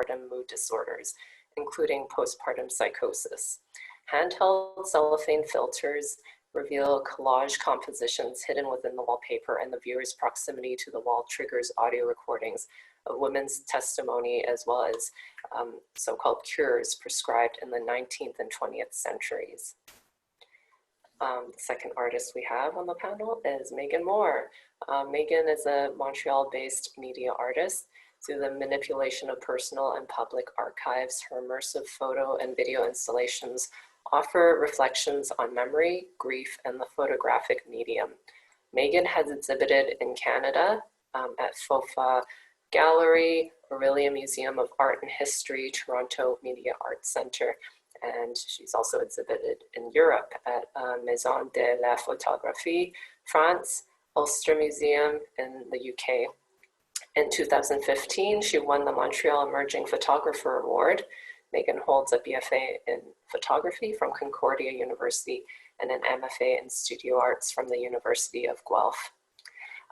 postpartum mood disorders, including postpartum psychosis. Handheld cellophane filters reveal collage compositions hidden within the wallpaper, and the viewer's proximity to the wall triggers audio recordings of women's testimony, as well as so-called cures prescribed in the 19th and 20th centuries. The second artist we have on the panel is Megan Moore. Megan is a Montreal-based media artist. Through the manipulation of personal and public archives, her immersive photo and video installations offer reflections on memory, grief, and the photographic medium. Megan has exhibited in Canada at FOFA Gallery, Aurelia Museum of Art and History, Toronto Media Arts Centre, and she's also exhibited in Europe at Maison de la Photographie, France, Ulster Museum in the UK. In 2015, she won the Montreal Emerging Photographer Award. Megan holds a BFA in photography from Concordia University and an MFA in studio arts from the University of Guelph.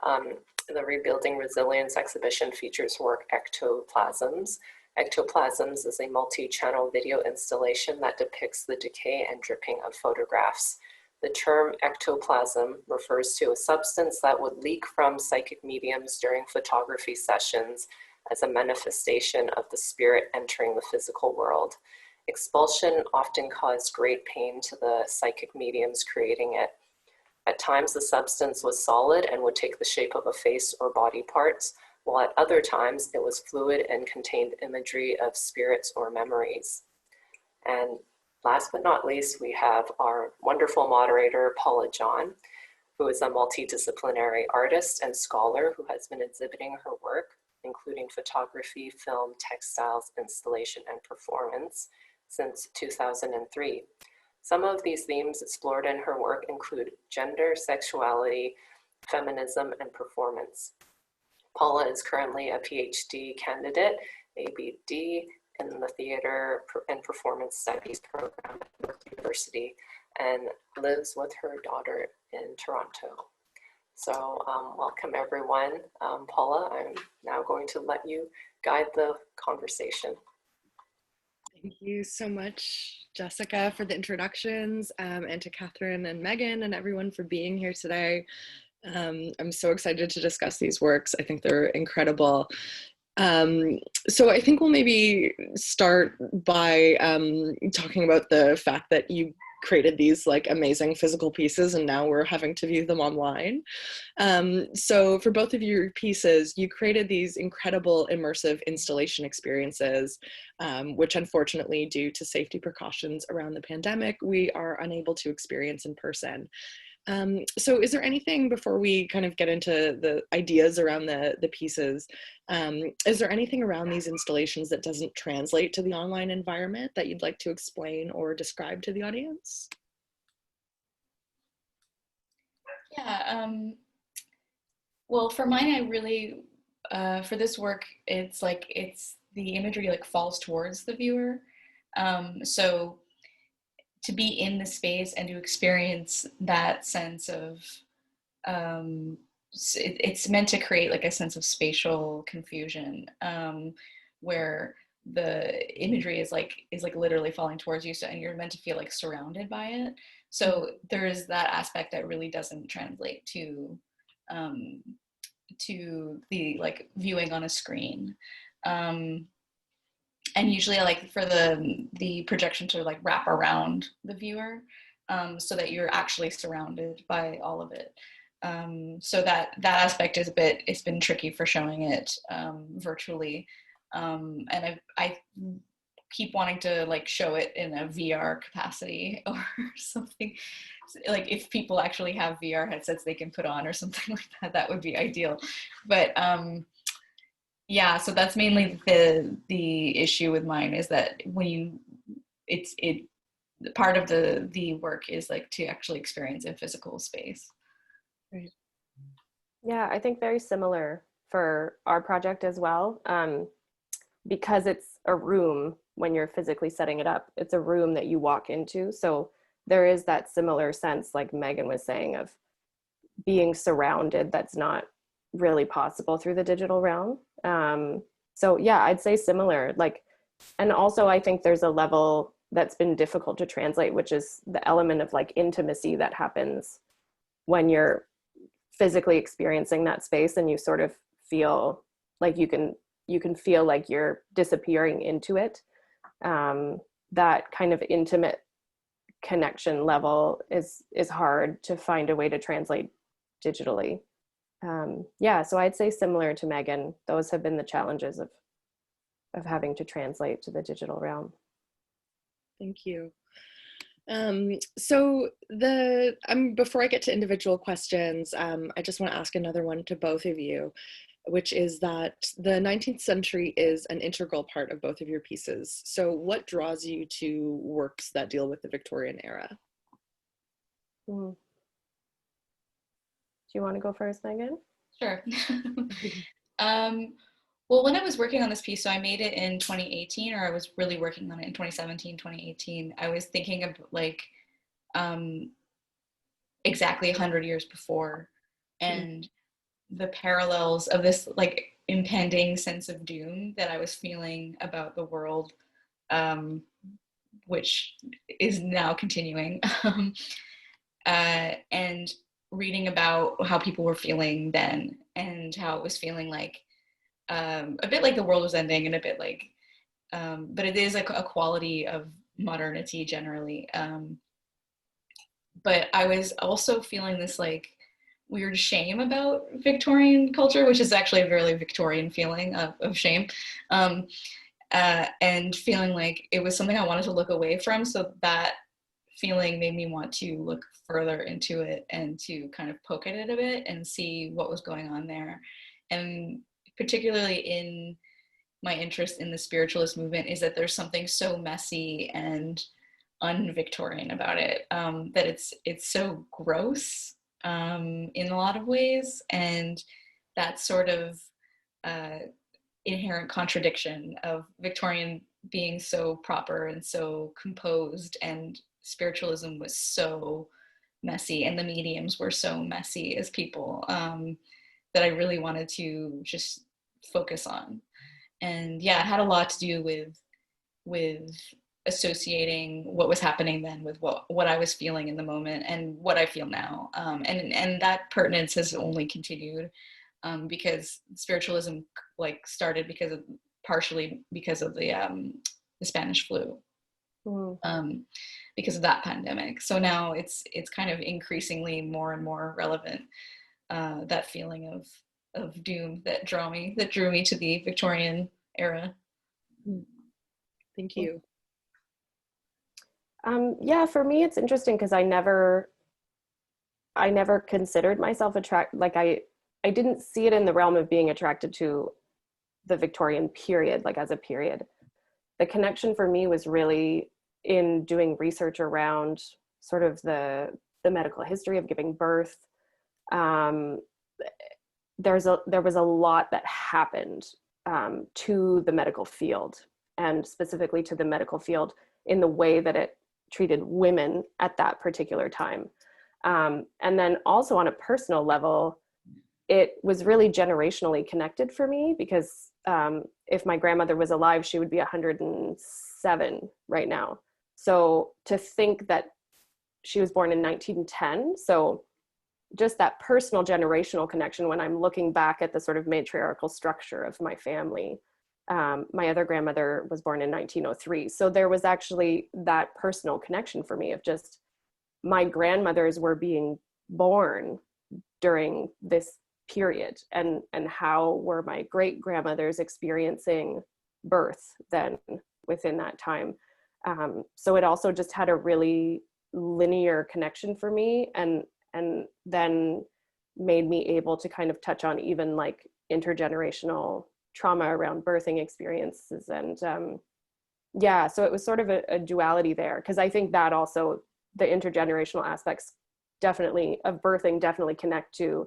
The Rebuilding Resilience exhibition features work Ectoplasms. Ectoplasms is a multi-channel video installation that depicts the decay and dripping of photographs. The term ectoplasm refers to a substance that would leak from psychic mediums during photography sessions as a manifestation of the spirit entering the physical world. Expulsion often caused great pain to the psychic mediums creating it. At times, the substance was solid and would take the shape of a face or body parts, while at other times it was fluid and contained imagery of spirits or memories. And last but not least, we have our wonderful moderator, Paula John, who is a multidisciplinary artist and scholar who has been exhibiting her work, including photography, film, textiles, installation, and performance since 2003. Some of these themes explored in her work include gender, sexuality, feminism, and performance. Paula is currently a PhD candidate, ABD, in the Theater and Performance Studies program at York University, and lives with her daughter in Toronto. So welcome everyone. Paula, I'm now going to let you guide the conversation. Thank you so much, Jessica, for the introductions, and to Catherine and Megan and everyone for being here today. I'm so excited to discuss these works. I think they're incredible. So I think we'll maybe start by talking about the fact that you created these like amazing physical pieces and now we're having to view them online. So for both of your pieces, you created these incredible immersive installation experiences, which unfortunately, due to safety precautions around the pandemic, we are unable to experience in person. So is there anything, before we kind of get into the ideas around the pieces, is there anything around these installations that doesn't translate to the online environment that you'd like to explain or describe to the audience? Yeah, well, for mine, I really, for this work, it's the imagery like falls towards the viewer. So to be in the space and to experience that sense of, it's meant to create like a sense of spatial confusion, where the imagery is like literally falling towards you, so, and you're meant to feel like surrounded by it. So there is that aspect that really doesn't translate to the like viewing on a screen. And usually I like for the projection to like wrap around the viewer, so that you're actually surrounded by all of it. So that aspect is it's been tricky for showing it virtually. And I keep wanting to like show it in a VR capacity or something. Like if people actually have VR headsets they can put on or something like that, that would be ideal. But yeah, so that's mainly the issue with mine, is that when part of the work is like to actually experience a physical space. Right. Yeah, I think very similar for our project as well, because it's a room. When you're physically setting it up, it's a room that you walk into. So there is that similar sense, like Megan was saying, of being surrounded that's not really possible through the digital realm. So yeah, I'd say similar. Like, and also I think there's a level that's been difficult to translate, which is the element of like intimacy that happens when you're physically experiencing that space, and you sort of feel like you can feel like you're disappearing into it. That kind of intimate connection level is hard to find a way to translate digitally. Yeah, so I'd say similar to Megan, those have been the challenges of having to translate to the digital realm. Thank you. So before I get to individual questions, I just want to ask another one to both of you, which is that the 19th century is an integral part of both of your pieces. So what draws you to works that deal with the Victorian era? Do you want to go first, Megan? Sure. Well, when I was working on this piece, so I made it in 2018, or I was really working on it in 2017, 2018, I was thinking of like exactly 100 years before, and the parallels of this like impending sense of doom that I was feeling about the world, which is now continuing, and reading about how people were feeling then, and how it was feeling like a bit like the world was ending, and a bit like, but it is a quality of modernity generally. But I was also feeling this like weird shame about Victorian culture, which is actually a very Victorian feeling of shame, and feeling like it was something I wanted to look away from. So that feeling made me want to look further into it and to kind of poke at it a bit and see what was going on there. And particularly in my interest in the spiritualist movement is that there's something so messy and un-Victorian about it, that it's so gross in a lot of ways, and that sort of inherent contradiction of Victorian being so proper and so composed, and spiritualism was so messy, and the mediums were so messy as people, that I really wanted to just focus on. And yeah, it had a lot to do with associating what was happening then with what I was feeling in the moment and what I feel now. And that pertinence has only continued, because spiritualism like started partially because of the Spanish flu, because of that pandemic. So now it's kind of increasingly more and more relevant, that feeling of doom that drew me to the Victorian era. Thank you. Yeah, for me, it's interesting because I never considered myself like I didn't see it in the realm of being attracted to the Victorian period, like as a period. The connection for me was really in doing research around sort of the medical history of giving birth. There was a lot that happened to the medical field, and specifically to the medical field in the way that it treated women at that particular time. And then also on a personal level, it was really generationally connected for me, because if my grandmother was alive, she would be 107 right now. So to think that she was born in 1910, so just that personal generational connection when I'm looking back at the sort of matriarchal structure of my family. My other grandmother was born in 1903. So there was actually that personal connection for me of just my grandmothers were being born during this period, and how were my great grandmothers experiencing birth then within that time. So it also just had a really linear connection for me, and then made me able to kind of touch on even like intergenerational trauma around birthing experiences. And yeah, so it was sort of a duality there, because I think that also the intergenerational aspects definitely of birthing definitely connect to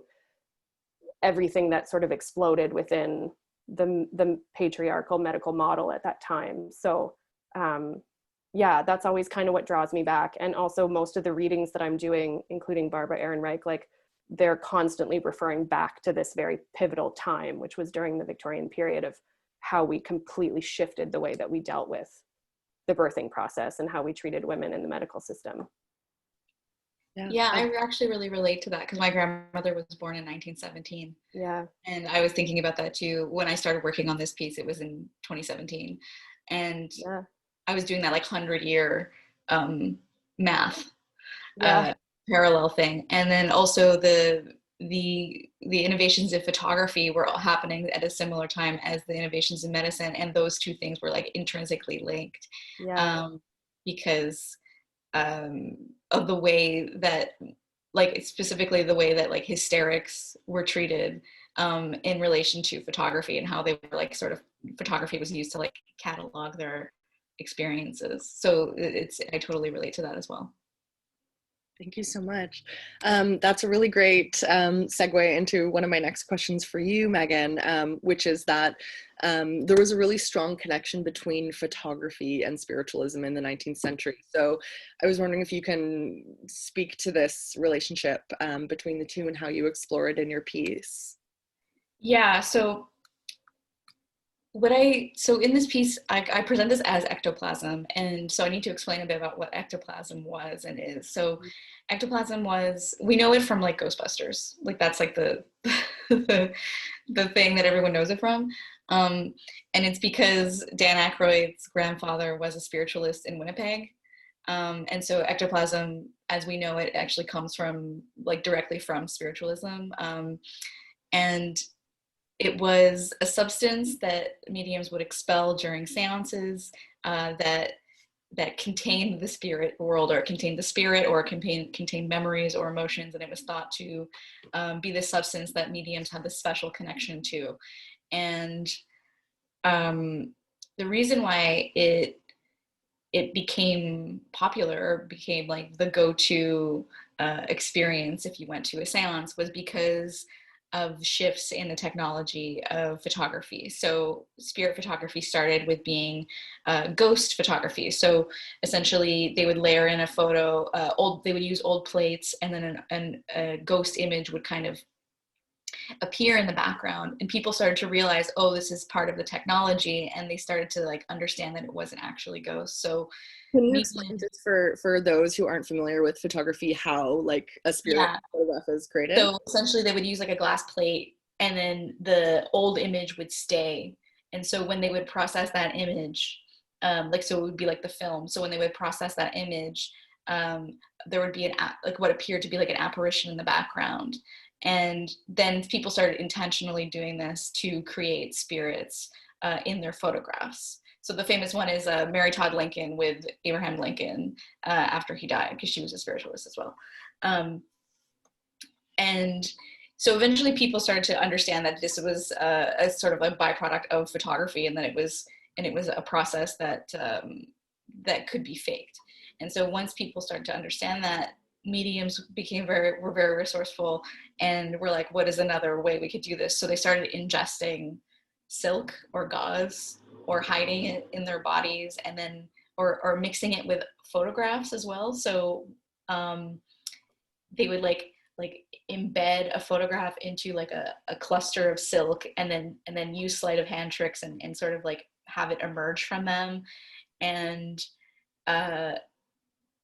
everything that sort of exploded within the patriarchal medical model at that time. So yeah, that's always kind of what draws me back. And also most of the readings that I'm doing, including Barbara Ehrenreich, like they're constantly referring back to this very pivotal time, which was during the Victorian period, of how we completely shifted the way that we dealt with the birthing process and how we treated women in the medical system. Yeah, I actually really relate to that because my grandmother was born in 1917. Yeah. And I was thinking about that too. When I started working on this piece, it was in 2017. And Yeah. I was doing that like 100-year math Yeah. parallel thing. And then also the innovations in photography were all happening at a similar time as the innovations in medicine. And those two things were like intrinsically linked. Yeah. Because of the way that, like specifically the way that like hysterics were treated in relation to photography, and how they were like sort of, photography was used to like catalog their experiences. So I totally relate to that as well. Thank you so much. That's a really great segue into one of my next questions for you, Megan, which is that there was a really strong connection between photography and spiritualism in the 19th century. So I was wondering if you can speak to this relationship between the two and how you explore it in your piece. Yeah, so in this piece, I present this as ectoplasm, and so I need to explain a bit about what ectoplasm was and is. So ectoplasm was, we know it from like Ghostbusters, like that's like the the thing that everyone knows it from, and it's because Dan Aykroyd's grandfather was a spiritualist in Winnipeg, and so ectoplasm, as we know it, actually comes from like directly from spiritualism, and it was a substance that mediums would expel during seances that contained the spirit world, or contained the spirit, or contained memories or emotions, and it was thought to be the substance that mediums had this special connection to. And the reason why it became popular, became like the go-to experience if you went to a seance, was because of shifts in the technology of photography. So spirit photography started with being ghost photography. So essentially they would layer in a photo, they would use old plates, and then a ghost image would kind of appear in the background, and people started to realize, oh, this is part of the technology, and they started to like understand that it wasn't actually ghosts. So can you explain just for those who aren't familiar with photography how like a spirit photograph is created? So essentially they would use like a glass plate, and then the old image would stay. And so when they would process that image, so it would be like the film. So when they would process that image, there would be like what appeared to be like an apparition in the background. And then people started intentionally doing this to create spirits in their photographs. So the famous one is Mary Todd Lincoln with Abraham Lincoln after he died, because she was a spiritualist as well. And so eventually people started to understand that this was a sort of a byproduct of photography, and that it was a process that that could be faked. And so once people started to understand that, mediums were very resourceful, and were like, what is another way we could do this? So they started ingesting silk or gauze, or hiding it in their bodies, and then or mixing it with photographs as well. So they would like embed a photograph into like a cluster of silk, and then use sleight of hand tricks and sort of like have it emerge from them, and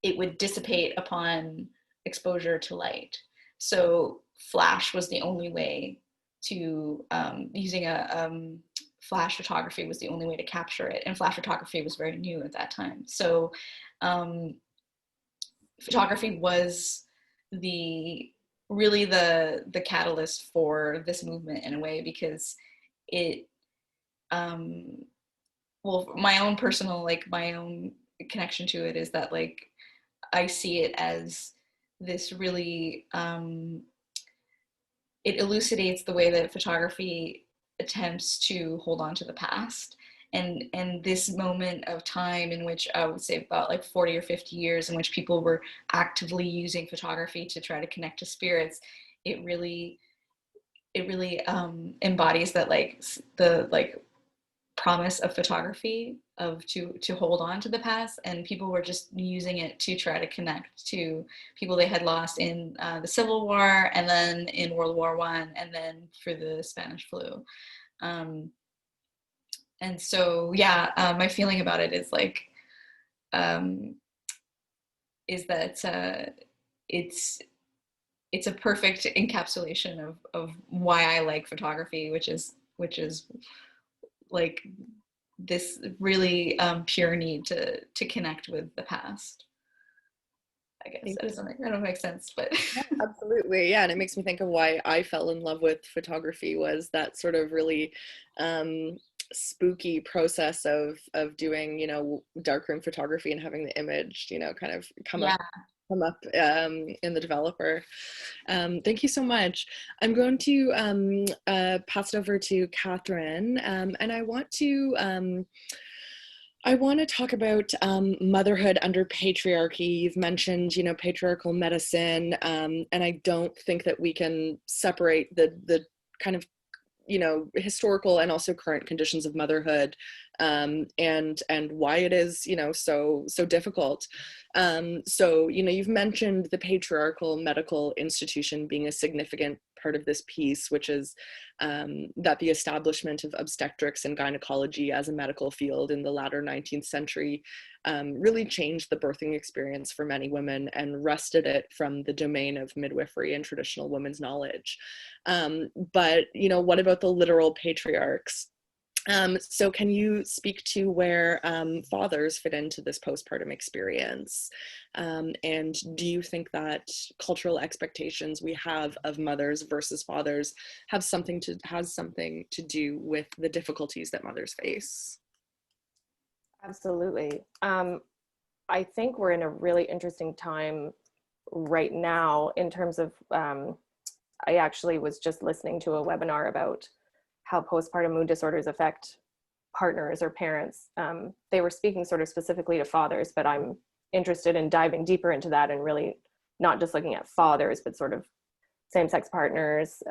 it would dissipate upon exposure to light. So flash was the only way to, using a flash photography was the only way to capture it. And flash photography was very new at that time. So photography was really the catalyst for this movement in a way, because it, well, my own personal, like my own connection to it is that like, I see it as this really, it elucidates the way that photography attempts to hold on to the past. And this moment of time in which I would say about like 40 or 50 years in which people were actively using photography to try to connect to spirits, it really embodies that like the like promise of photography of to hold on to the past, and people were just using it to try to connect to people they had lost in the Civil War, and then in World War I, and then for the Spanish flu. And so, yeah, my feeling about it is like, is that it's a perfect encapsulation of why I like photography, which is like this really pure need to connect with the past. I guess that doesn't make sense, but yeah, absolutely, yeah. And it makes me think of why I fell in love with photography, was that sort of really spooky process of doing, you know, darkroom photography and having the image, you know, kind of come yeah. up in the developer. Thank you so much. I'm going to pass it over to Catherine, and I want to talk about motherhood under patriarchy. You've mentioned, you know, patriarchal medicine, and I don't think that we can separate the kind of, you know, historical and also current conditions of motherhood, and why it is, you know, so difficult. So, you know, you've mentioned the patriarchal medical institution being a significant part of this piece, which is that the establishment of obstetrics and gynecology as a medical field in the latter 19th century really changed the birthing experience for many women and wrested it from the domain of midwifery and traditional women's knowledge. But, you know, what about the literal patriarchs? So can you speak to where fathers fit into this postpartum experience? And do you think that cultural expectations we have of mothers versus fathers has something to do with the difficulties that mothers face? Absolutely. I think we're in a really interesting time right now in terms of, I actually was just listening to a webinar about how postpartum mood disorders affect partners or parents. They were speaking sort of specifically to fathers, but I'm interested in diving deeper into that and really not just looking at fathers, but sort of same-sex partners,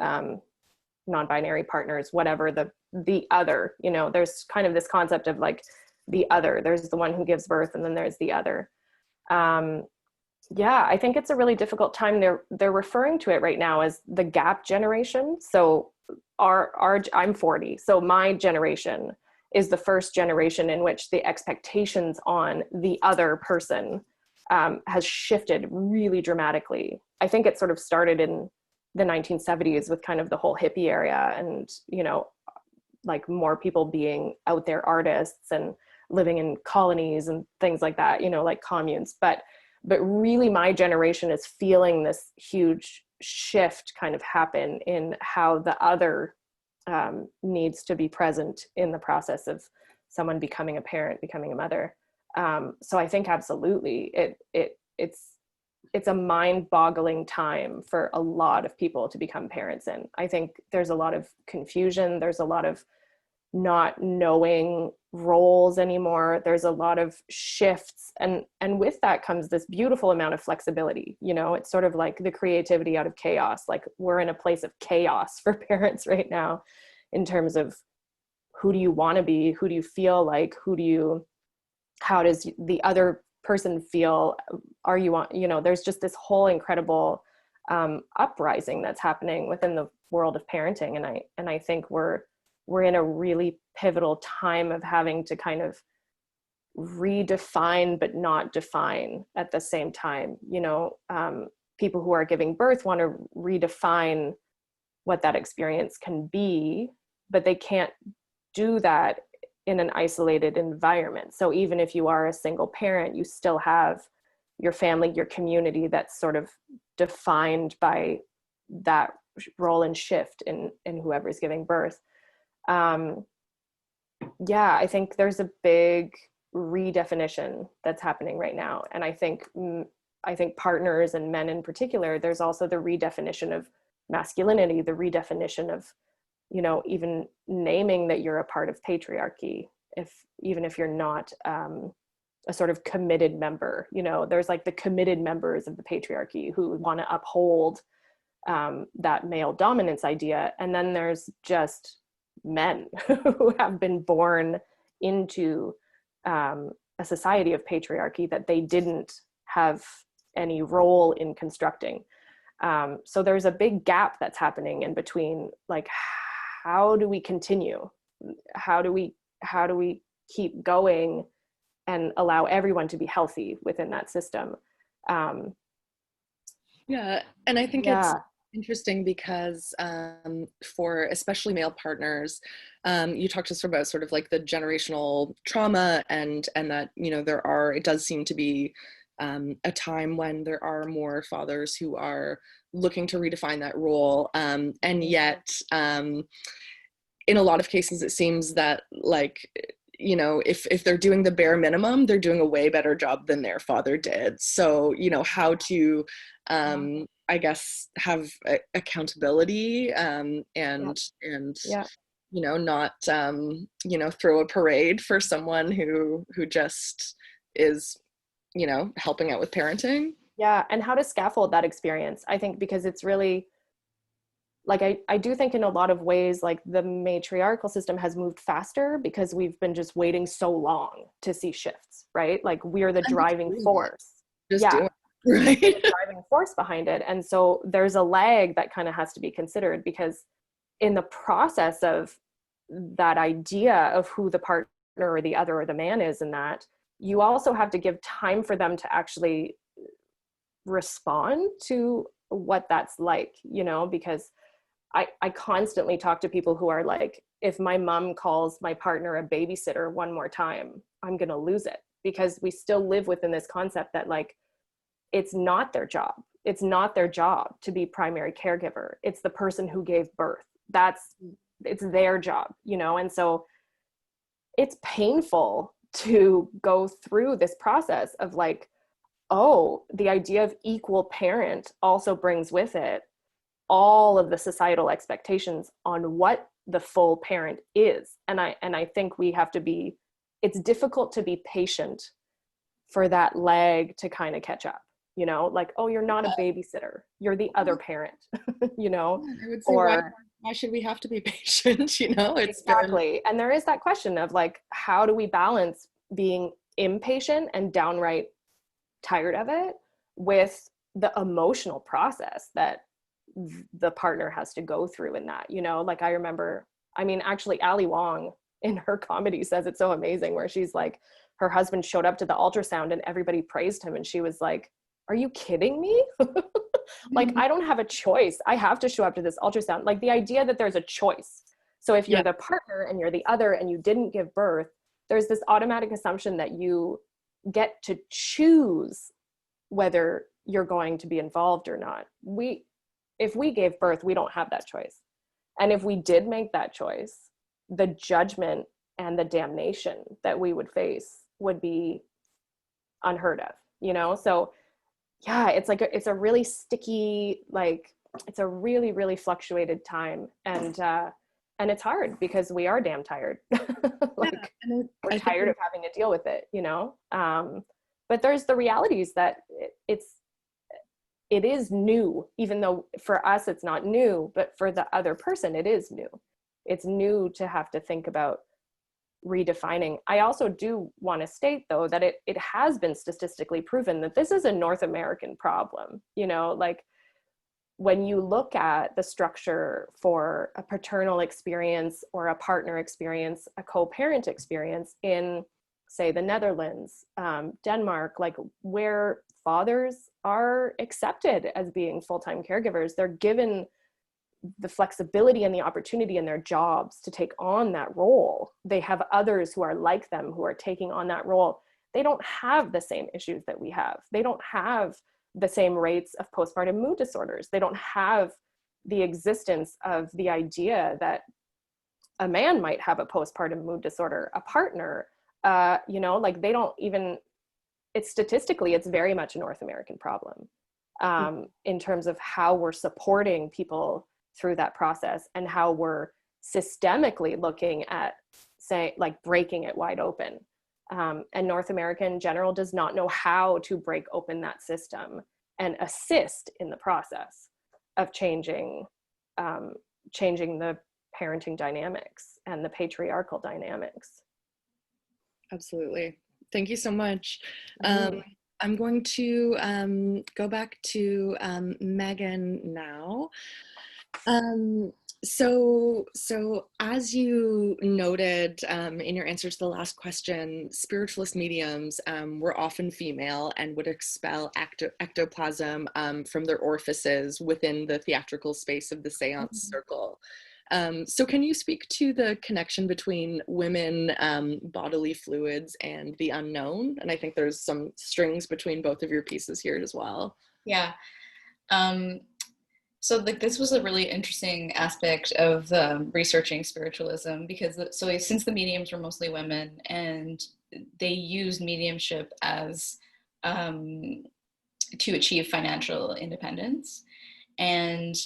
non-binary partners, whatever, the other, you know, there's kind of this concept of like the other. There's the one who gives birth and then there's the other. Yeah, I think it's a really difficult time. They're referring to it right now as the gap generation. So I'm 40, so my generation is the first generation in which the expectations on the other person has shifted really dramatically. I think it sort of started in the 1970s with kind of the whole hippie area and, you know, like more people being out there artists and living in colonies and things like that, you know, like communes. But really my generation is feeling this huge shift kind of happen in how the other needs to be present in the process of someone becoming a parent, becoming a mother. So I think absolutely it's a mind-boggling time for a lot of people to become parents in. I think there's a lot of confusion. There's a lot of not knowing roles anymore. There's a lot of shifts, and with that comes this beautiful amount of flexibility. You know, it's sort of like the creativity out of chaos. Like we're in a place of chaos for parents right now in terms of who do you want to be, who do you feel like, how does the other person feel, are you on, you know, there's just this whole incredible uprising that's happening within the world of parenting, and I think we're in a really pivotal time of having to kind of redefine but not define at the same time. You know, people who are giving birth want to redefine what that experience can be, but they can't do that in an isolated environment. So even if you are a single parent, you still have your family, your community that's sort of defined by that role and shift in whoever's giving birth. Yeah, I think there's a big redefinition that's happening right now. And I think partners and men in particular, there's also the redefinition of masculinity, the redefinition of, you know, even naming that you're a part of patriarchy, even if you're not a sort of committed member. You know, there's like the committed members of the patriarchy who want to uphold that male dominance idea. And then there's just men who have been born into a society of patriarchy that they didn't have any role in constructing. So there's a big gap that's happening in between, like, how do we continue? How do we how do we keep going and allow everyone to be healthy within that system? Yeah, and I think Yeah. it's interesting because for especially male partners, you talked to us about sort of like the generational trauma, and that, you know, it does seem to be a time when there are more fathers who are looking to redefine that role, and yet in a lot of cases it seems that, like, you know, if they're doing the bare minimum, they're doing a way better job than their father did. So, you know, how to I guess have accountability, and Yeah. you know, not you know, throw a parade for someone who just is, you know, helping out with parenting. Yeah, and how to scaffold that experience, I think, because it's really, like, I do think in a lot of ways, like, the matriarchal system has moved faster because we've been just waiting so long to see shifts, right? Like, we're the driving force. Just do it, right? The driving force behind it. And so there's a lag that kind of has to be considered, because in the process of that idea of who the partner or the other or the man is in that, you also have to give time for them to actually respond to what that's like, you know, because I constantly talk to people who are like, if my mom calls my partner a babysitter one more time, I'm going to lose it, because we still live within this concept that, like, it's not their job. It's not their job to be primary caregiver. It's the person who gave birth. It's their job, you know? And so it's painful to go through this process of, like, oh, the idea of equal parent also brings with it all of the societal expectations on what the full parent is. And I think we have to be, it's difficult to be patient for that lag to kind of catch up, you know, like, oh, you're not a babysitter, you're the other parent, you know. I would say, why should we have to be patient, you know? It's exactly. And there is that question of, like, how do we balance being impatient and downright tired of it with the emotional process that the partner has to go through in that, you know? Like, I remember, I mean, actually Ali Wong in her comedy says it's so amazing, where she's like, her husband showed up to the ultrasound and everybody praised him, and she was like, are you kidding me? Like, I don't have a choice. I have to show up to this ultrasound. Like, the idea that there's a choice. So if you're the partner and you're the other and you didn't give birth, there's this automatic assumption that you get to choose whether you're going to be involved or not. If we gave birth, we don't have that choice. And if we did make that choice, the judgment and the damnation that we would face would be unheard of, you know? So yeah, it's like, it's a really sticky, like, it's a really, really fluctuated time. And it's hard because we are damn tired. Like, we're tired of having to deal with it, you know? But there's the realities that it is new, even though for us it's not new, but for the other person it is new. It's new to have to think about redefining. I also do want to state, though, that it has been statistically proven that this is a North American problem. You know, like, when you look at the structure for a paternal experience or a partner experience, a co-parent experience in, say, the Netherlands, Denmark, like, where fathers are accepted as being full-time caregivers, they're given the flexibility and the opportunity in their jobs to take on that role. They have others who are like them who are taking on that role. They don't have the same issues that we have. They don't have the same rates of postpartum mood disorders. They don't have the existence of the idea that a man might have a postpartum mood disorder, a partner, you know, like, they don't even, it's statistically, it's very much a North American problem in terms of how we're supporting people through that process and how we're systemically looking at, say, like, breaking it wide open. And North America in general does not know how to break open that system and assist in the process of changing the parenting dynamics and the patriarchal dynamics. Absolutely. Thank you so much. I'm going to go back to Megan now. So as you noted in your answer to the last question, spiritualist mediums were often female and would expel ectoplasm from their orifices within the theatrical space of the seance circle. So can you speak to the connection between women, bodily fluids, and the unknown? And I think there's some strings between both of your pieces here as well. Yeah. So like this was a really interesting aspect of researching spiritualism, because since the mediums were mostly women and they used mediumship as to achieve financial independence, and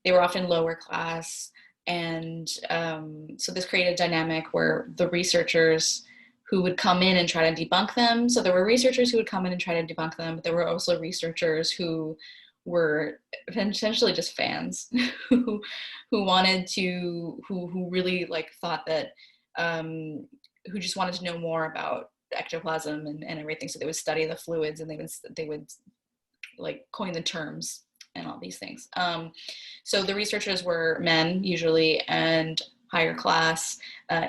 they were often lower class, and so this created a dynamic where the researchers who would come in and try to debunk them, so there were researchers who would come in and try to debunk them, but there were also researchers who were essentially just fans who wanted to, who really like thought that, who just wanted to know more about ectoplasm and everything. So they would study the fluids, and they would like coin the terms and all these things. So the researchers were men usually, and higher class,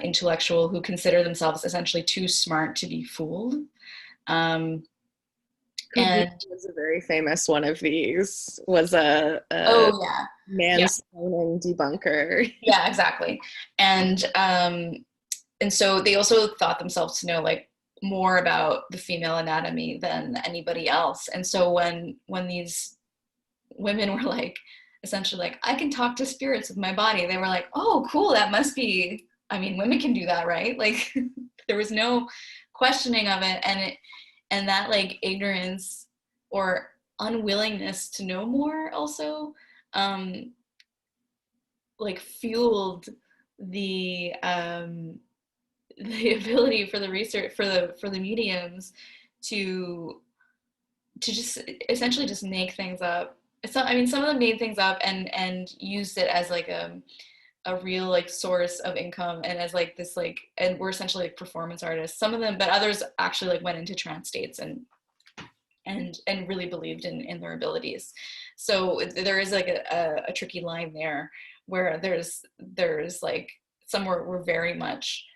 intellectual, who consider themselves essentially too smart to be fooled. And was a very famous one of these, was a mansplaining debunker. Yeah, exactly. And so they also thought themselves to know like more about the female anatomy than anybody else. And so when these women were like, essentially like, I can talk to spirits with my body, they were like, oh, cool, that must be, I mean, women can do that, right? Like there was no questioning of it. And that like ignorance or unwillingness to know more also like fueled the ability for the research, for the mediums to just essentially just make things up. I mean, some of them made things up and used it as like a real like source of income, and as like this like, and we're essentially like performance artists, some of them, but others actually like went into trance states and really believed in their abilities. So there is like a tricky line there, where there's like some were very much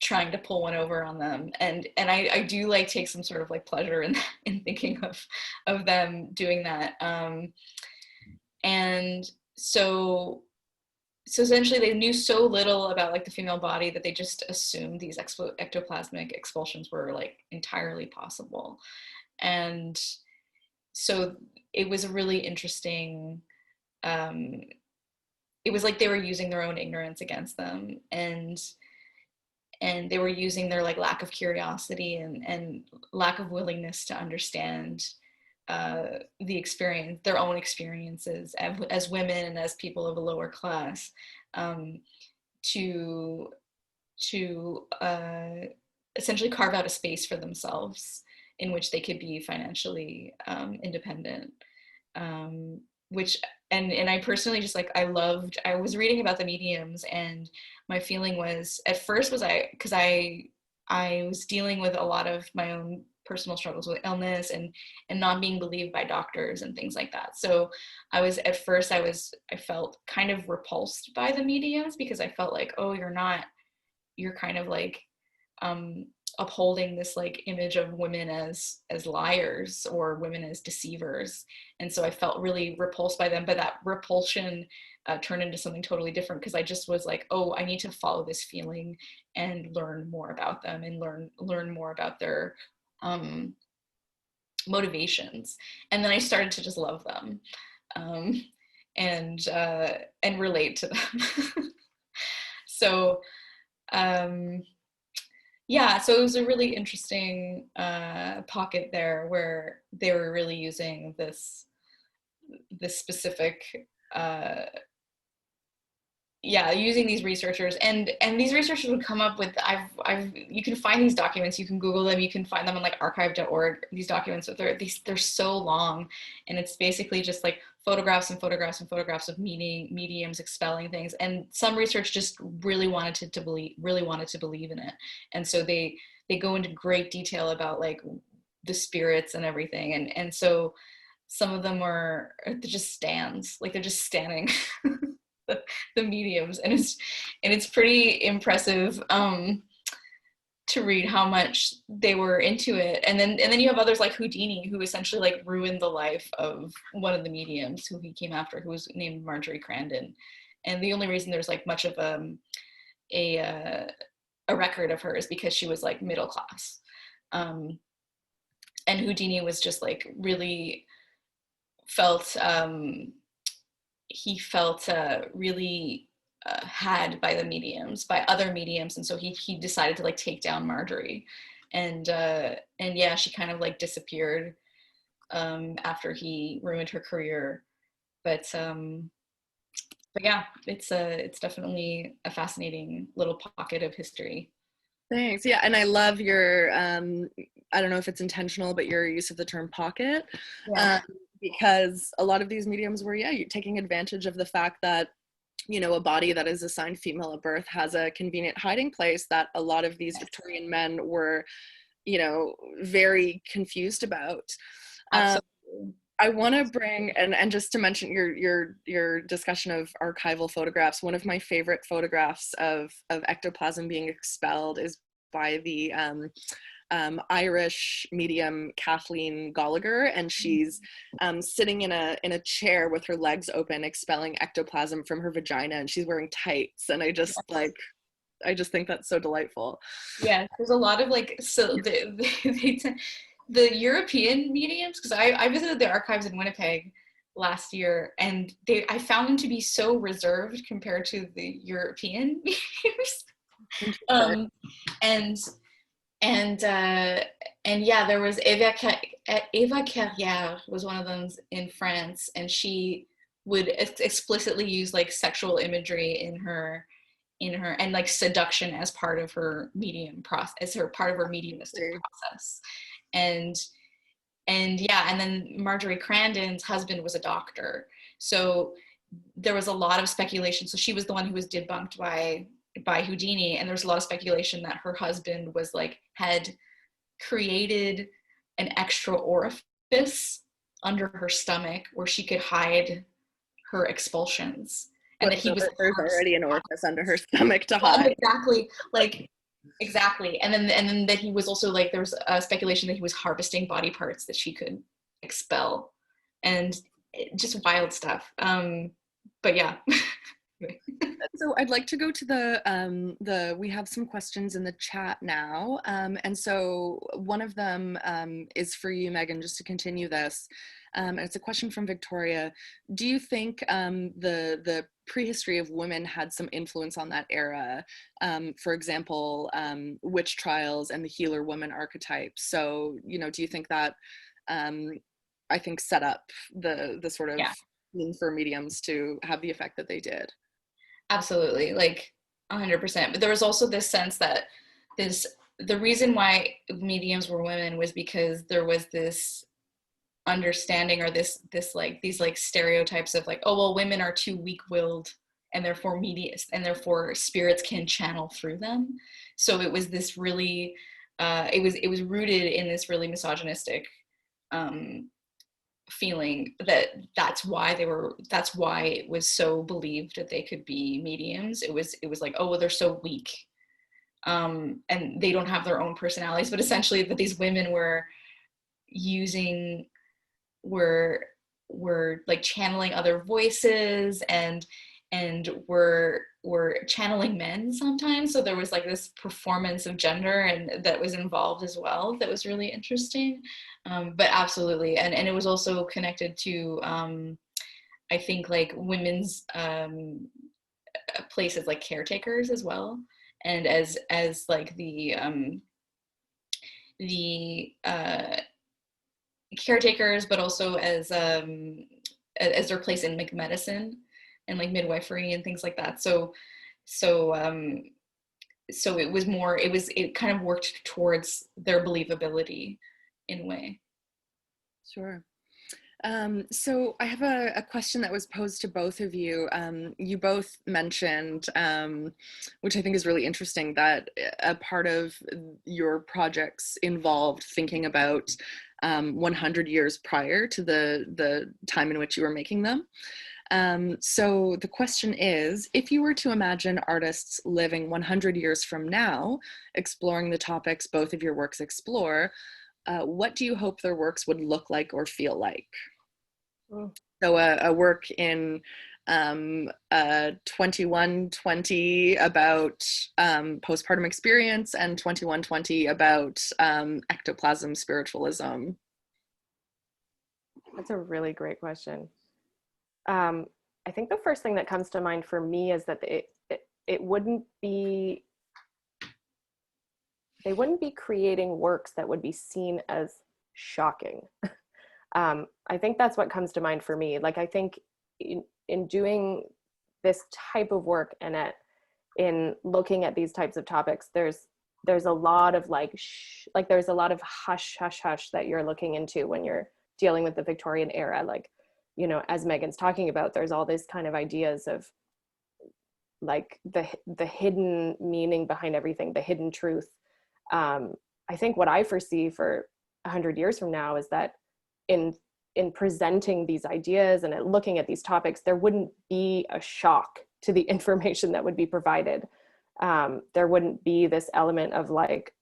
trying to pull one over on them, and I do like take some sort of like pleasure in thinking of them doing that. And so essentially they knew so little about like the female body that they just assumed these ectoplasmic expulsions were like entirely possible. And so it was a really interesting, it was like they were using their own ignorance against them, and they were using their like lack of curiosity and lack of willingness to understand the experience, their own experiences as women and as people of a lower class, to essentially carve out a space for themselves in which they could be financially independent. Which, and I personally just like, I was reading about the mediums, and my feeling was, at first was because I was dealing with a lot of my own personal struggles with illness and not being believed by doctors and things like that. So I felt kind of repulsed by the mediums, because I felt like, oh, you're kind of like upholding this like image of women as liars or women as deceivers. And so I felt really repulsed by them, but that repulsion turned into something totally different, because I just was like, oh, I need to follow this feeling and learn more about them and learn more about their motivations. And then I started to just love them and relate to them. So yeah, so it was a really interesting pocket there, where they were really using this specific using these researchers, and these researchers would come up with, you can find these documents, you can Google them, you can find them on like archive.org, these documents, they're so long, and it's basically just like photographs and photographs and photographs of mediums expelling things, and some research just really wanted to believe in it, and so they go into great detail about like the spirits and everything, and so some of them are they're just stands, like they're just standing the mediums, and it's pretty impressive to read how much they were into it. And then you have others like Houdini, who essentially like ruined the life of one of the mediums who he came after, who was named Marjorie Crandon. And the only reason there's like much of a record of her is because she was like middle class. And Houdini was just like really felt he felt really had by the mediums, by other mediums, and so he decided to like take down Marjorie, and yeah, she kind of like disappeared after he ruined her career, but yeah, it's definitely a fascinating little pocket of history. Thanks. Yeah, and I love your I don't know if it's intentional, but your use of the term pocket, Yeah. because a lot of these mediums were, yeah, you're taking advantage of the fact that, you know, a body that is assigned female at birth has a convenient hiding place that a lot of these Victorian men were, you know, very confused about. Absolutely. I want to bring, and just to mention your discussion of archival photographs, one of my favorite photographs of ectoplasm being expelled is by the Irish medium Kathleen Gallagher, and she's sitting in a chair with her legs open, expelling ectoplasm from her vagina, and she's wearing tights, and I just think that's so delightful. Yeah, there's a lot of like, so the European mediums, because I visited the archives in Winnipeg last year, and I found them to be so reserved compared to the European mediums. And yeah, there was Eva Carrière was one of them in France, and she would explicitly use like sexual imagery in her and like seduction as part of her medium process, as her part of her mediumistic process. And yeah, and then Marjorie Crandon's husband was a doctor, so there was a lot of speculation. So she was the one who was debunked by Houdini, and there was a lot of speculation that her husband was like had created an extra orifice under her stomach where she could hide her expulsions, and that he was there's already an orifice under her stomach to hide. Exactly. And then that he was also like, there was a speculation that he was harvesting body parts that she could expel, and just wild stuff. But yeah. So I'd like to go to we have some questions in the chat now. And so one of them is for you, Megan, just to continue this. And it's a question from Victoria. Do you think the prehistory of women had some influence on that era? For example, witch trials and the healer woman archetype. So, you know, do you think that I think set up the sort of means for mediums to have the effect that they did? Absolutely, like 100%. But there was also this sense that the reason why mediums were women was because there was this understanding, or these stereotypes of like, oh well, women are too weak-willed, and therefore therefore spirits can channel through them. So it was this really it was rooted in this really misogynistic feeling that's why it was so believed that they could be mediums. It was like, oh well, they're so weak, and they don't have their own personalities, but essentially that these women were like channeling other voices, and were channeling men sometimes. So there was like this performance of gender and that was involved as well, that was really interesting. But absolutely, and it was also connected to I think like women's places like caretakers as well, and as like the caretakers, but also as their place in like medicine and like midwifery and things like that. So it was more, it kind of worked towards their believability in a way. Sure. So I have a question that was posed to both of you. You both mentioned, which I think is really interesting, that a part of your projects involved thinking about 100 years prior to the time in which you were making them. So the question is, if you were to imagine artists living 100 years from now, exploring the topics both of your works explore, what do you hope their works would look like or feel like? So a work in 2120 about postpartum experience, and 2120 about ectoplasm spiritualism. That's a really great question. I think the first thing that comes to mind for me is that it wouldn't be, they wouldn't be creating works that would be seen as shocking. I think that's what comes to mind for me. Like, I think in doing this type of work and in looking at these types of topics, there's a lot of there's a lot of hush that you're looking into when you're dealing with the Victorian era. Like, you know, as Megan's talking about, there's all these kind of ideas of like the hidden meaning behind everything, the hidden truth. I think what I foresee for 100 years from now is that in presenting these ideas and looking at these topics, there wouldn't be a shock to the information that would be provided. There wouldn't be this element of like,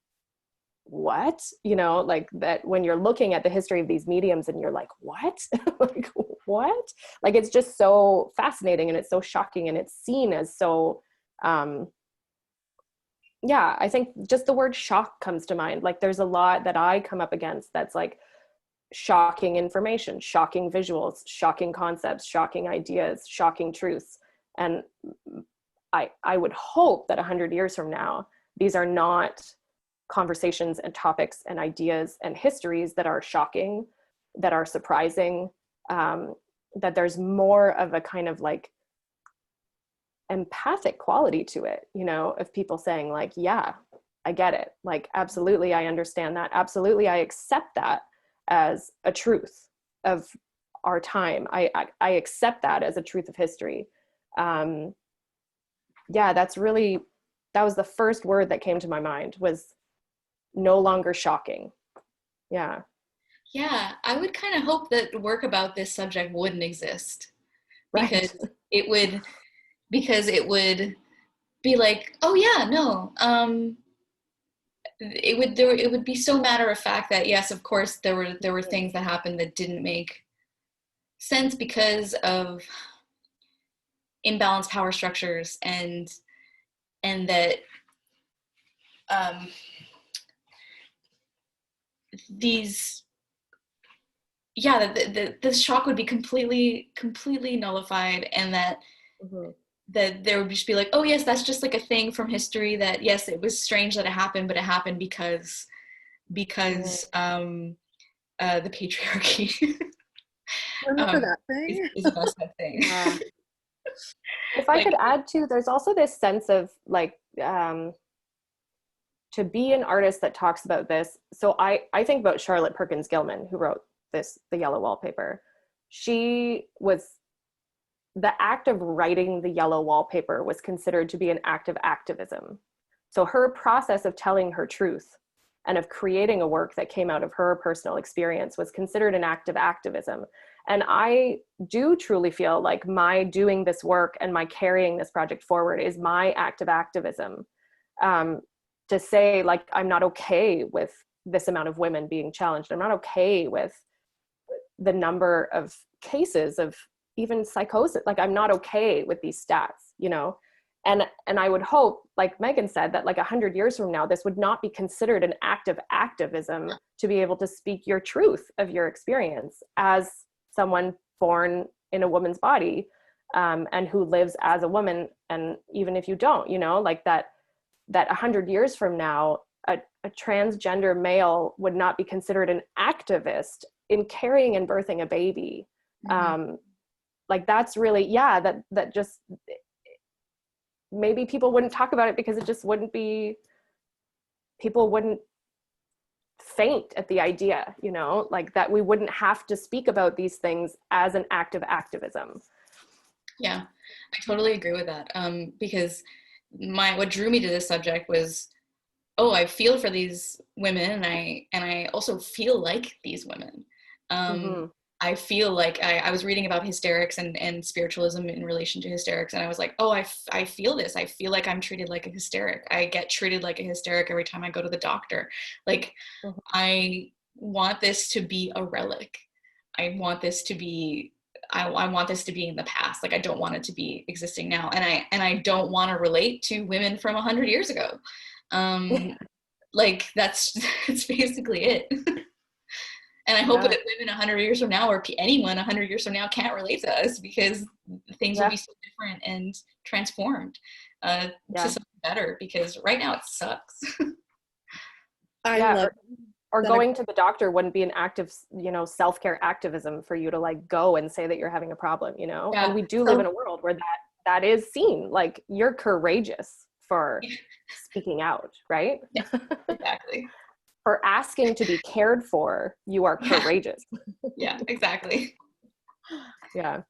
what, you know, like that when you're looking at the history of these mediums and you're like, what? Like, what? Like, it's just so fascinating and it's so shocking and it's seen as so, yeah, I think just the word shock comes to mind. Like, there's a lot that I come up against that's like shocking information, shocking visuals, shocking concepts, shocking ideas, shocking truths. And I would hope that 100 years from now, these are not conversations and topics and ideas and histories that are shocking, that are surprising, that there's more of a kind of like empathic quality to it, you know, of people saying like, yeah, I get it. Like, absolutely, I understand that. Absolutely, I accept that as a truth of our time. I accept that as a truth of history. Yeah, that was the first word that came to my mind, was no longer shocking. Yeah. Yeah, I would kind of hope that work about this subject wouldn't exist. Right. Because it would be like, oh yeah, no, it would be so matter of fact that yes, of course there were things that happened that didn't make sense because of imbalanced power structures, and that these, yeah, the shock would be completely nullified, and that that there would just be like, oh yes, that's just like a thing from history, that yes, it was strange that it happened, but it happened because the patriarchy. Remember that thing? is the best thing. Yeah. If I could add to, there's also this sense of like, to be an artist that talks about this. So I think about Charlotte Perkins Gilman, who wrote The Yellow Wallpaper. The act of writing The Yellow Wallpaper was considered to be an act of activism. So her process of telling her truth and of creating a work that came out of her personal experience was considered an act of activism. And I do truly feel like my doing this work and my carrying this project forward is my act of activism. To say like, I'm not okay with this amount of women being challenged. I'm not okay with the number of cases of even psychosis. Like, I'm not okay with these stats, you know? And I would hope, like Megan said, that like 100 years from now, this would not be considered an act of activism to be able to speak your truth of your experience as someone born in a woman's body, and who lives as a woman. And even if you don't, you know, like that 100 years from now, a transgender male would not be considered an activist in carrying and birthing a baby. Like, that's really, yeah, that just, maybe people wouldn't talk about it because it just wouldn't be, people wouldn't faint at the idea, you know, like that we wouldn't have to speak about these things as an act of activism. Yeah, I totally agree with that. Because what drew me to this subject was oh, I feel for these women, and I also feel like these women. Mm-hmm. I feel like I was reading about hysterics and spiritualism in relation to hysterics, and I was like, oh, I feel this. I feel like I'm treated like a hysteric. I get treated like a hysteric every time I go to the doctor. Like, Mm-hmm. I want this to be a relic. I want this to be I want this to be in the past. Like, I don't want it to be existing now, and I don't want to relate to women from 100 years ago. Like, that's basically it. And I hope that women 100 years from now, or anyone 100 years from now, can't relate to us, because things will be so different and transformed to something better, because right now it sucks. Or going to the doctor wouldn't be an active, self-care activism for you to like go and say that you're having a problem, and we do live in a world where that is seen. Like, you're courageous for speaking out, right? Yeah, exactly. For asking to be cared for, you are courageous. Yeah, exactly. Yeah.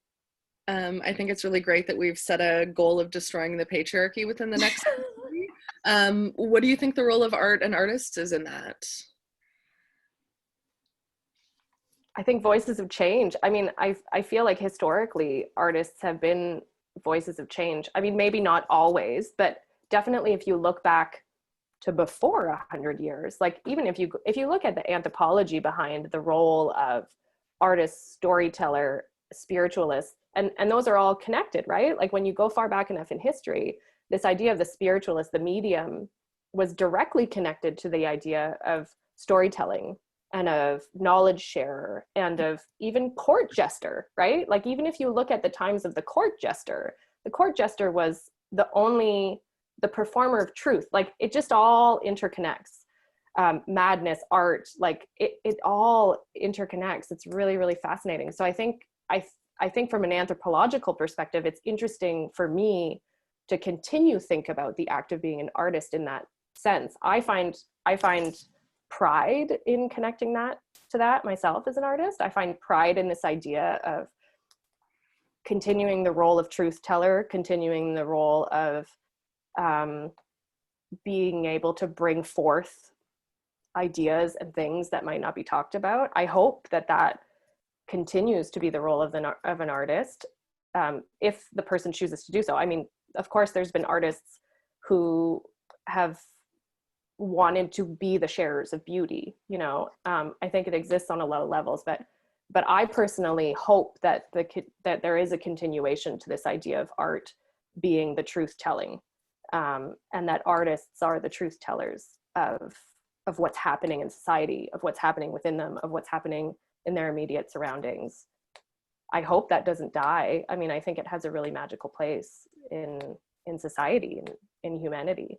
I think it's really great that we've set a goal of destroying the patriarchy within the next century. What do you think the role of art and artists is in that? I think voices of change. I mean, I feel like historically artists have been voices of change. I mean, maybe not always, but definitely if you look back to before 100 years, like even if you look at the anthropology behind the role of artist, storyteller, spiritualist, and those are all connected, right? Like, when you go far back enough in history, this idea of the spiritualist, the medium, was directly connected to the idea of storytelling and of knowledge sharer and of even court jester, right? Like, even if you look at the times of the court jester was the performer of truth. Like, it just all interconnects. Madness, art, like it all interconnects. It's really, really fascinating. So I think from an anthropological perspective, it's interesting for me to continue think about the act of being an artist in that sense. I find pride in connecting that to that myself as an artist. I find pride in this idea of continuing the role of truth teller, continuing the role of being able to bring forth ideas and things that might not be talked about. I hope that continues to be the role of an artist, if the person chooses to do so. I mean, of course, there's been artists who have wanted to be the sharers of beauty. I think it exists on a low levels, but I personally hope that that there is a continuation to this idea of art being the truth telling. And that artists are the truth tellers of what's happening in society, of what's happening within them, of what's happening in their immediate surroundings. I hope that doesn't die. I mean, I think it has a really magical place in society and in humanity.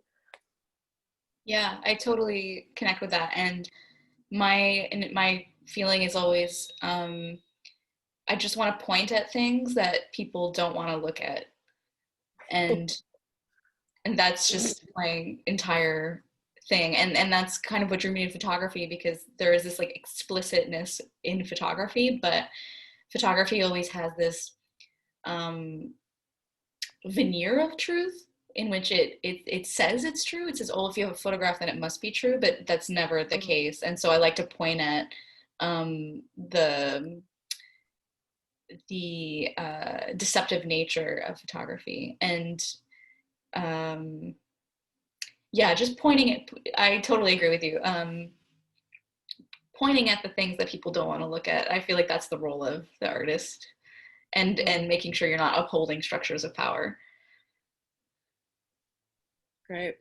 Yeah, I totally connect with that. And my feeling is always, I just want to point at things that people don't want to look at. And that's just my entire thing. And that's kind of what drew me in photography, because there is this like explicitness in photography, but photography always has this veneer of truth in which it says it's true. It says, oh, if you have a photograph, then it must be true, but that's never the case. And so I like to point at the deceptive nature of photography. And just pointing at, I totally agree with you. Pointing at the things that people don't want to look at. I feel like that's the role of the artist, and making sure you're not upholding structures of power. Great.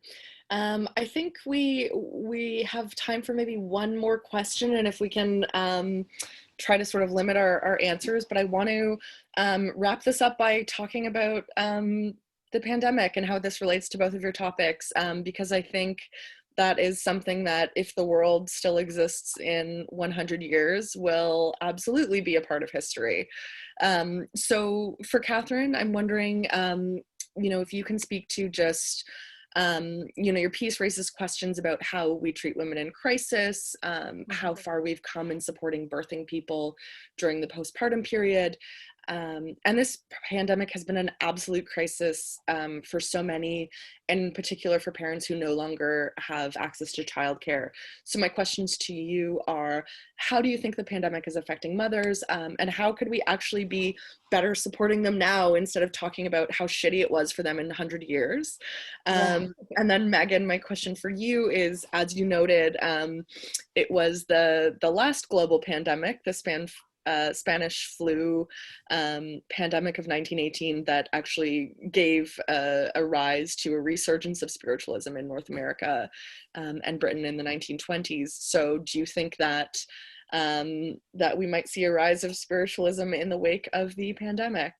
I think we have time for maybe one more question, and if we can try to sort of limit our answers, but I want to wrap this up by talking about the pandemic and how this relates to both of your topics, because I think that is something that, if the world still exists in 100 years, will absolutely be a part of history. So for Catherine, I'm wondering, if you can speak to just, your piece raises questions about how we treat women in crisis, how far we've come in supporting birthing people during the postpartum period. And this pandemic has been an absolute crisis for so many, and in particular for parents who no longer have access to childcare. So my questions to you are, how do you think the pandemic is affecting mothers, and how could we actually be better supporting them now instead of talking about how shitty it was for them in 100 years? And then Megan, my question for you is, as you noted, it was the last global pandemic, the Spanish flu pandemic of 1918 that actually gave a rise to a resurgence of spiritualism in North America and Britain in the 1920s. So do you think that that we might see a rise of spiritualism in the wake of the pandemic?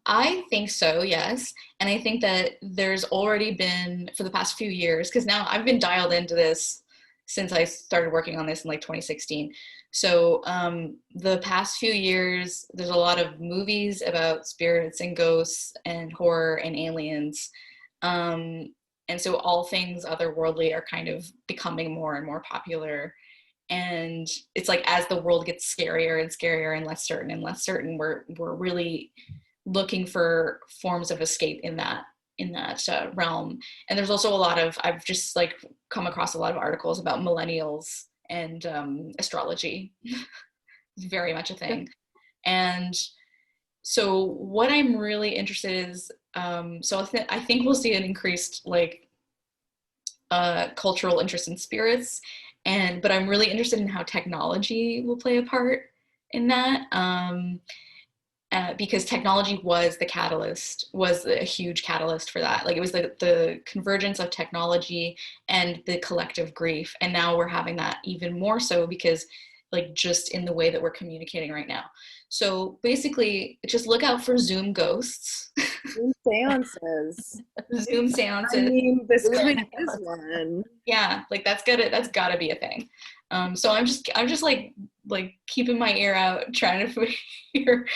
I think so, yes. And I think that there's already been, for the past few years, because now I've been dialed into this since I started working on this in like 2016. So the past few years, there's a lot of movies about spirits and ghosts and horror and aliens. And so all things otherworldly are kind of becoming more and more popular. And it's like, as the world gets scarier and scarier and less certain, we're really looking for forms of escape in that realm. And there's also a lot of, I've just like come across a lot of articles about millennials and astrology. Very much a thing. And so what I'm really interested in is, so I think we'll see an increased like cultural interest in spirits, but I'm really interested in how technology will play a part in that. Because technology was a huge catalyst for that. Like, it was the convergence of technology and the collective grief. And now we're having that even more so because, like, just in the way that we're communicating right now. So basically, just look out for Zoom ghosts. Zoom seances. Zoom seances. I mean, this kind of is one. Yeah, like that's gotta be a thing. So I'm just like keeping my ear out, trying to hear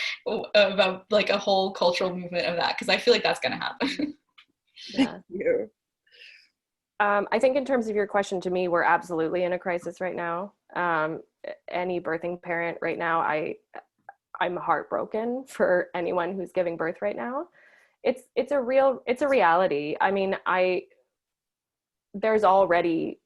about like a whole cultural movement of that, because I feel like that's gonna happen. Yeah. Thank you. I think in terms of your question to me, we're absolutely in a crisis right now. Any birthing parent right now, I'm heartbroken for anyone who's giving birth right now. It's a reality. I mean, there's already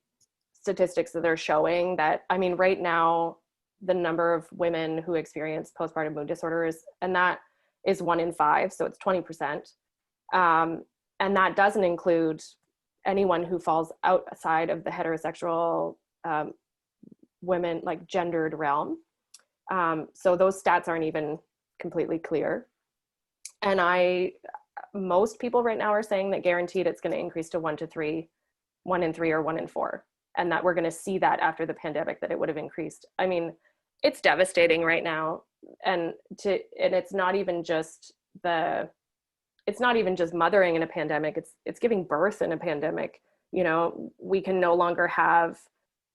statistics that are showing that, I mean, right now, the number of women who experience postpartum mood disorders, and that is 1 in 5, so it's 20%. And that doesn't include anyone who falls outside of the heterosexual women, like gendered realm. So those stats aren't even completely clear. And most people right now are saying that guaranteed it's going to increase to 1 in 3 or 1 in 4. And that we're going to see that after the pandemic, that it would have increased. I mean, it's devastating right now. And it's not even just mothering in a pandemic, it's giving birth in a pandemic. You know, we can no longer have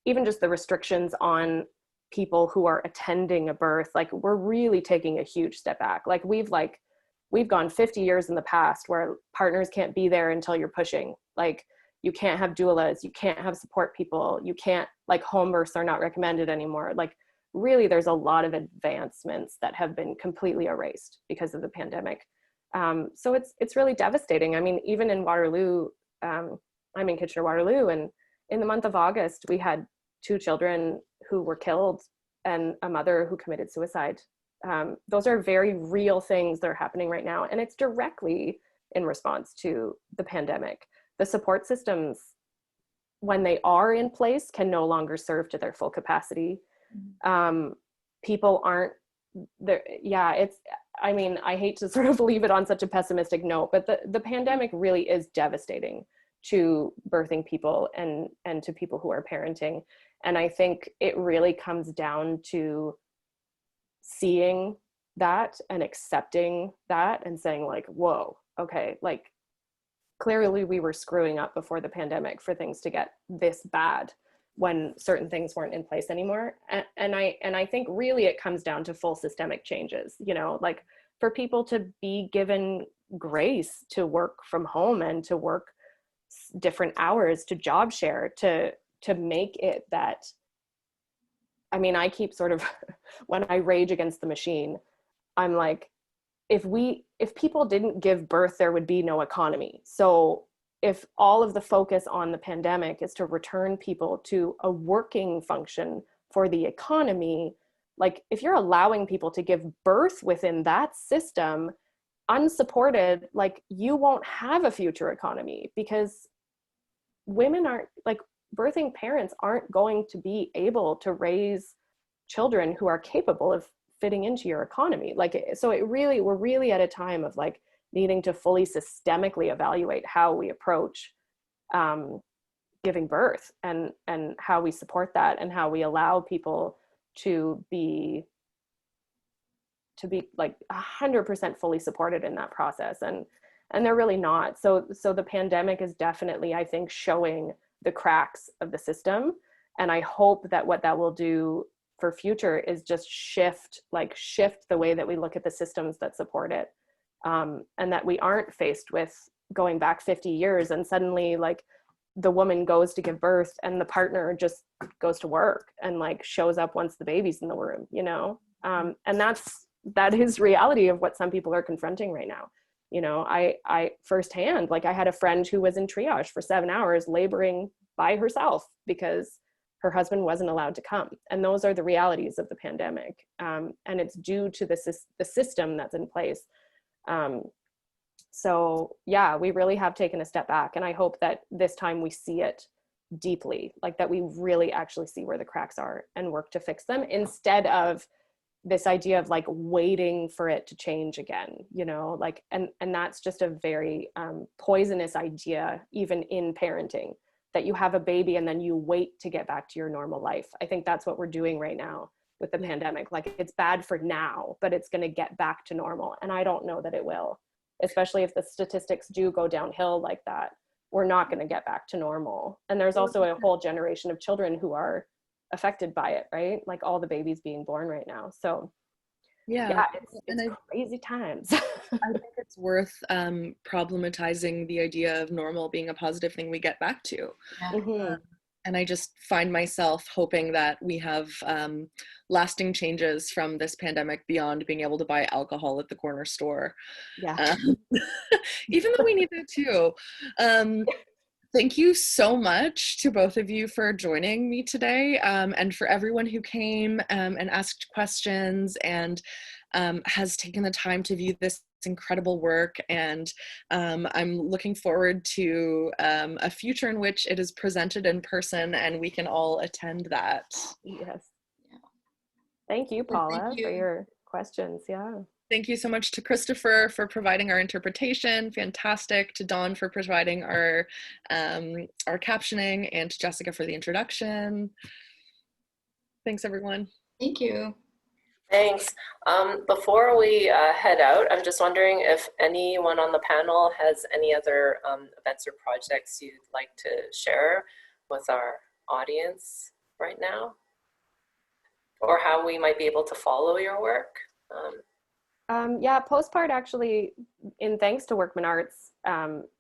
even just the restrictions on people who are attending a birth. Like, we're really taking a huge step back. Like, we've gone 50 years in the past where partners can't be there until you're pushing. Like, you can't have doulas, you can't have support people, you can't, like, home births are not recommended anymore. Like, really, there's a lot of advancements that have been completely erased because of the pandemic. So it's really devastating. I mean, even in Waterloo, I'm in Kitchener-Waterloo, and in the month of August, we had 2 children who were killed and a mother who committed suicide. Those are very real things that are happening right now, and it's directly in response to the pandemic. The support systems, when they are in place, can no longer serve to their full capacity. People aren't there. Yeah, I mean, I hate to sort of leave it on such a pessimistic note, but the pandemic really is devastating to birthing people and to people who are parenting. And I think it really comes down to seeing that and accepting that and saying, like, whoa, okay, like, clearly we were screwing up before the pandemic for things to get this bad when certain things weren't in place anymore. And I think really it comes down to full systemic changes, you know, like, for people to be given grace to work from home and to work different hours, to job share, to make it that I mean, I keep sort of, when I rage against the machine, I'm like, if people didn't give birth, there would be no economy. So if all of the focus on the pandemic is to return people to a working function for the economy, like if you're allowing people to give birth within that system, unsupported, like you won't have a future economy, because women aren't, like birthing parents aren't going to be able to raise children who are capable of fitting into your economy. Like, so we're really at a time of like needing to fully systemically evaluate how we approach giving birth, and how we support that, and how we allow people to be like 100% fully supported in that process. And they're really not. So the pandemic is definitely, I think, showing the cracks of the system. And I hope that what that will do for future is just shift the way that we look at the systems that support it. And that we aren't faced with going back 50 years and suddenly like the woman goes to give birth and the partner just goes to work and like shows up once the baby's in the room, you know? And that is reality of what some people are confronting right now. You know, I firsthand, like I had a friend who was in triage for 7 hours laboring by herself because her husband wasn't allowed to come. And those are the realities of the pandemic. And it's due to the system that's in place. So yeah, we really have taken a step back. And I hope that this time we see it deeply, like that we really actually see where the cracks are and work to fix them, instead of this idea of like waiting for it to change again, you know, like, and that's just a very poisonous idea, even in parenting, that you have a baby and then you wait to get back to your normal life. I think that's what we're doing right now with the pandemic. Like it's bad for now, but it's going to get back to normal. And I don't know that it will, especially if the statistics do go downhill like that. We're not going to get back to normal. And there's also a whole generation of children who are affected by it, right? Like all the babies being born right now. So yeah, it's crazy times. I think it's worth problematizing the idea of normal being a positive thing we get back to. Yeah. Mm-hmm. And I just find myself hoping that we have lasting changes from this pandemic beyond being able to buy alcohol at the corner store. Yeah. Even though we need that too. Thank you so much to both of you for joining me today, and for everyone who came and asked questions and has taken the time to view this incredible work. And I'm looking forward to a future in which it is presented in person and we can all attend that. Yes. Thank you, Paula, for your questions. Yeah. Thank you so much to Christopher for providing our interpretation. Fantastic. To Dawn for providing our captioning, and to Jessica for the introduction. Thanks, everyone. Thank you. Thanks. Before we head out, I'm just wondering if anyone on the panel has any other events or projects you'd like to share with our audience right now, or how we might be able to follow your work. Yeah, PostPart actually, in thanks to Workman Arts,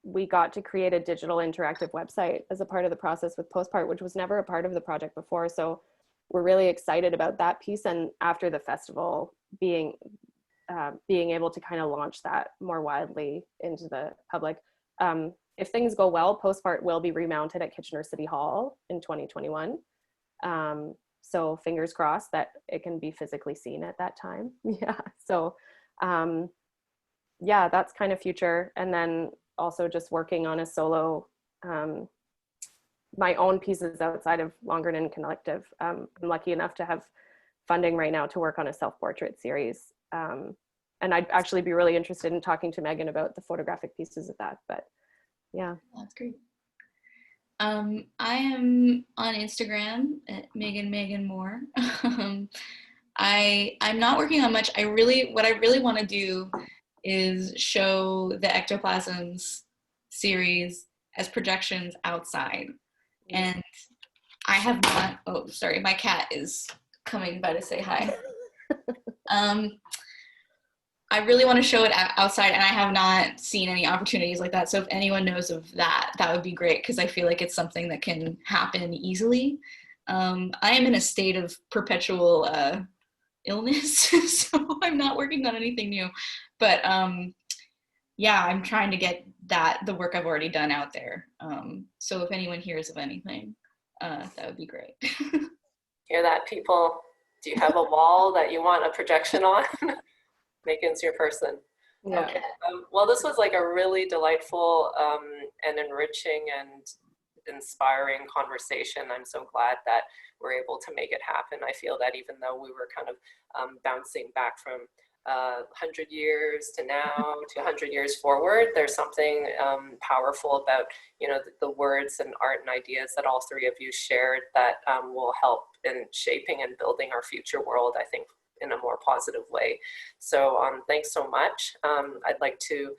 we got to create a digital interactive website as a part of the process with PostPart, which was never a part of the project before. So we're really excited about that piece. And after the festival, being able to kind of launch that more widely into the public. If things go well, PostPart will be remounted at Kitchener City Hall in 2021. So fingers crossed that it can be physically seen at that time. Yeah, so yeah, that's kind of future. And then also just working on a solo, my own pieces outside of Longernon Collective. I'm lucky enough to have funding right now to work on a self-portrait series. And I'd actually be really interested in talking to Megan about the photographic pieces of that, but yeah. That's great. I am on Instagram at Megan Moore. I'm not working on much. What I really want to do is show the ectoplasms series as projections outside. And I have not, oh, sorry, my cat is coming by to say hi. I really want to show it outside, and I have not seen any opportunities like that. So if anyone knows of that, that would be great, because I feel like it's something that can happen easily. I am in a state of perpetual illness, so I'm not working on anything new. But yeah, I'm trying to get the work I've already done out there. So if anyone hears of anything, that would be great. Hear that, people? Do you have a wall that you want a projection on? Megan's your person. Yeah. Okay. Well, this was like a really delightful and enriching and inspiring conversation. I'm so glad that we're able to make it happen. I feel that even though we were kind of bouncing back from 100 years to now to 100 years forward, there's something powerful about, you know, the words and art and ideas that all three of you shared that will help in shaping and building our future world, I think, in a more positive way. So thanks so much. I'd like to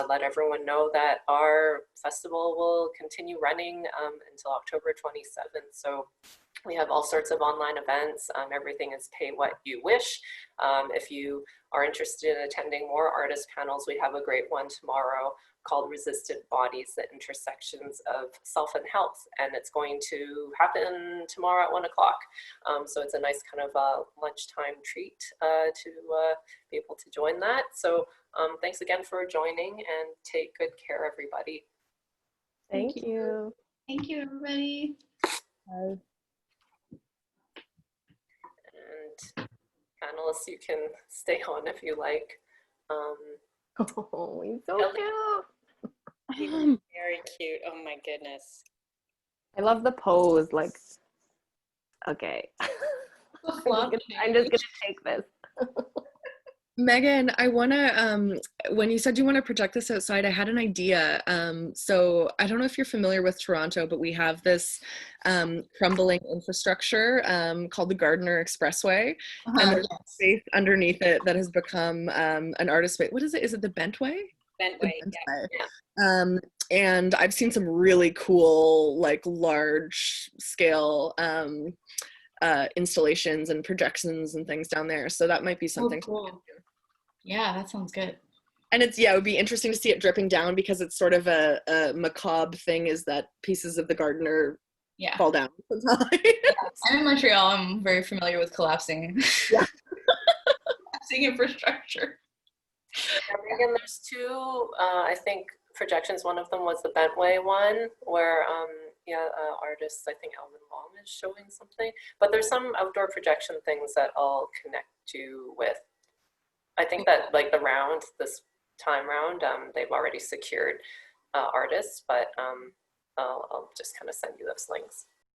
let everyone know that our festival will continue running until October 27th. So we have all sorts of online events. Everything is pay what you wish. If you are interested in attending more artist panels, we have a great one tomorrow called Resistant Bodies, the Intersections of Self and Health. And it's going to happen tomorrow at 1 o'clock. So it's a nice kind of lunchtime treat to be able to join that. So thanks again for joining, and take good care, everybody. Thank you. Thank you, everybody. Bye. And panelists, you can stay on if you like. Oh, he's so Kelly. cute. Very cute. Oh my goodness. I love the pose. Like, okay. I'm just gonna take this. Megan, I want to, when you said you want to project this outside, I had an idea. So I don't know if you're familiar with Toronto, but we have this crumbling infrastructure called the Gardiner Expressway. And there's a space underneath it that has become an artist space. What is it? Is it the Bentway? Bentway, Yeah. And I've seen some really cool, like large scale installations and projections and things down there. So that might be something. Oh, cool. Yeah, that sounds good. And it's, yeah, it would be interesting to see it dripping down, because it's sort of a macabre thing, is that pieces of the Gardiner fall down. Yeah. I'm in Montreal. I'm very familiar with collapsing. Yeah. Collapsing infrastructure. Again, there's two, I think, projections. One of them was the Bentway one, where artist, I think Alvin Long is showing something. But there's some outdoor projection things that I'll connect you with. I think that like this time round, they've already secured artists, but I'll just kind of send you those links.